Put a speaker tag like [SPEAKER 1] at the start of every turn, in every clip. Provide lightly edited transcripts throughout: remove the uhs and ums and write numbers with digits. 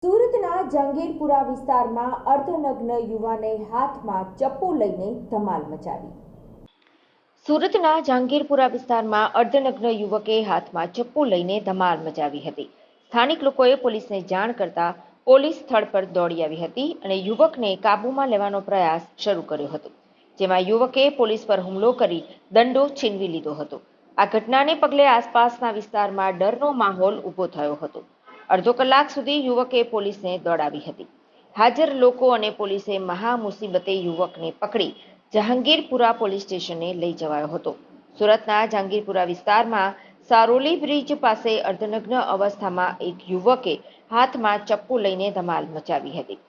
[SPEAKER 1] સુરતના જંગીરપુરા વિસ્તારમાં અર્ધનગ્ન યુવાને હાથમાં ચપ્પુ લઈને ધમાલ મચાવી. સુરતના જહાંગીરપુરા વિસ્તારમાં અર્ધનગ્ન યુવકે હાથમાં ચપ્પુ લઈને ધમાલ મચાવી હતી. સ્થાનિક લોકોએ પોલીસને જાણ કરતા પોલીસ સ્થળ પર દોડી આવી હતી અને યુવકને કાબૂમાં લેવાનો પ્રયાસ શરૂ કર્યો હતો, જેમાં યુવકે પોલીસ પર હુમલો કરી દંડો છીનવી લીધો હતો. આ ઘટનાને પગલે આસપાસના વિસ્તારમાં ડરનો માહોલ ઊભો થયો હતો. અડધો કલાક સુધી યુવકે પોલીસને દોડાવી હતી. હાજર લોકો અને પોલીસે મહા મુસીબતે યુવકને પકડી જહાંગીરપુરા પોલીસ સ્ટેશને લઈ જવાયો હતો. સુરતના જહાંગીરપુરા વિસ્તારમાં સારોલી બ્રિજ પાસે અર્ધનગ્ન અવસ્થામાં એક યુવકે હાથમાં ચપ્પુ લઈને ધમાલ મચાવી હતી.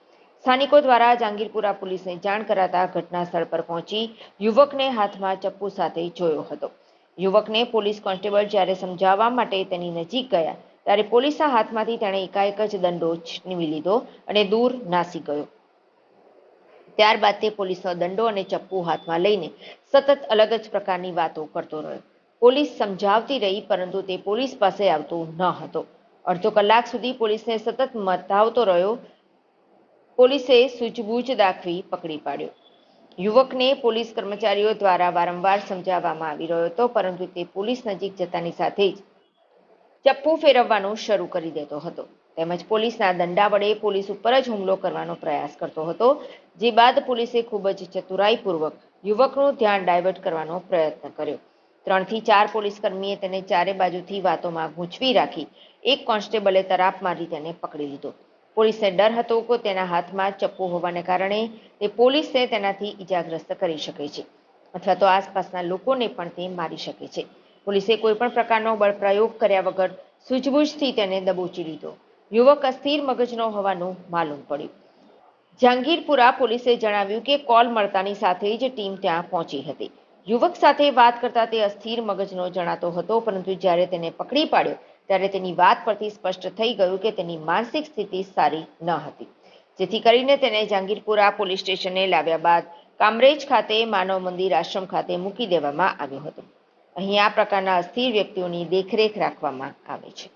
[SPEAKER 1] સ્થાનિકો દ્વારા જહાંગીરપુરા પોલીસને જાણ કરાતા ઘટના સ્થળ પર પહોંચી યુવકને હાથમાં ચપ્પુ સાથે જોયો હતો. યુવકને પોલીસ કોન્સ્ટેબલ જ્યારે સમજાવવા માટે તેની નજીક ગયા ત્યારે પોલીસના હાથમાંથી તેણે એકાએક જ દંડો છીનવી લીધો અને દૂર નાસી ગયો. ત્યારબાદ તે પોલીસનો દંડો અને ચપ્પુ હાથમાં લઈને સતત અલગ જ પ્રકારની વાતો કરતો રહ્યો. પોલીસ સમજાવતી રહી, પરંતુ તે પોલીસ પાસે આવતો ન હતો. અડધો કલાક સુધી પોલીસને સતત મતાવતો રહ્યો. પોલીસે સૂઝબૂછ દાખવી પકડી પાડ્યો. યુવકને પોલીસ કર્મચારીઓ દ્વારા વારંવાર સમજાવવામાં આવી રહ્યો હતો, પરંતુ તે પોલીસ નજીક જતાની સાથે જ ચપ્પુ ફેરવવાનું શરૂ કરી દેતો હતો, તેમજ પોલીસના દંડા વડે પોલીસ ઉપર જ હુમલો કરવાનો પ્રયાસ કરતો હતો. જે બાદ પોલીસે ખૂબ જ ચતુરાઈપૂર્વક યુવકનું ધ્યાન ડાયવર્ટ કરવાનો પ્રયત્ન કર્યો. 3 થી 4 પોલીસકર્મીએ તેને ચારે બાજુથી વાતોમાં ગૂંચવી રાખી. એક કોન્સ્ટેબલે તરાપ મારી તેને પકડી લીધો. પોલીસને ડર હતો કે તેના હાથમાં ચપ્પુ હોવાને કારણે તે પોલીસને તેનાથી ઈજાગ્રસ્ત કરી શકે છે અથવા તો આસપાસના લોકોને પણ તે મારી શકે છે. પોલીસે કોઈપણ પ્રકારનો બળ પ્રયોગ કર્યા વગર સૂઝબૂછથી તેને દબોચી લીધો. યુવક અસ્થિર મગજનો હોવાનું માલુમ પડ્યું. જહાંગીરપુરા પોલીસે જણાવ્યું કે કોલ મળતાની સાથે જ ટીમ ત્યાં પહોંચી હતી. યુવક સાથે વાત કરતા તે અસ્થિર મગજનો જણાતો હતો, પરંતુ જ્યારે તેને પકડી પાડ્યો ત્યારે તેની વાત પરથી સ્પષ્ટ થઈ ગયું કે તેની માનસિક સ્થિતિ સારી ન હતી, જેથી કરીને તેને જહાંગીરપુરા પોલીસ સ્ટેશને લાવ્યા બાદ કામરેજ ખાતે માનવ મંદિર આશ્રમ ખાતે મૂકી દેવામાં આવ્યો હતો. અહીં આ પ્રકારના અસ્થિર વ્યક્તિઓની દેખરેખ રાખવામાં આવે છે.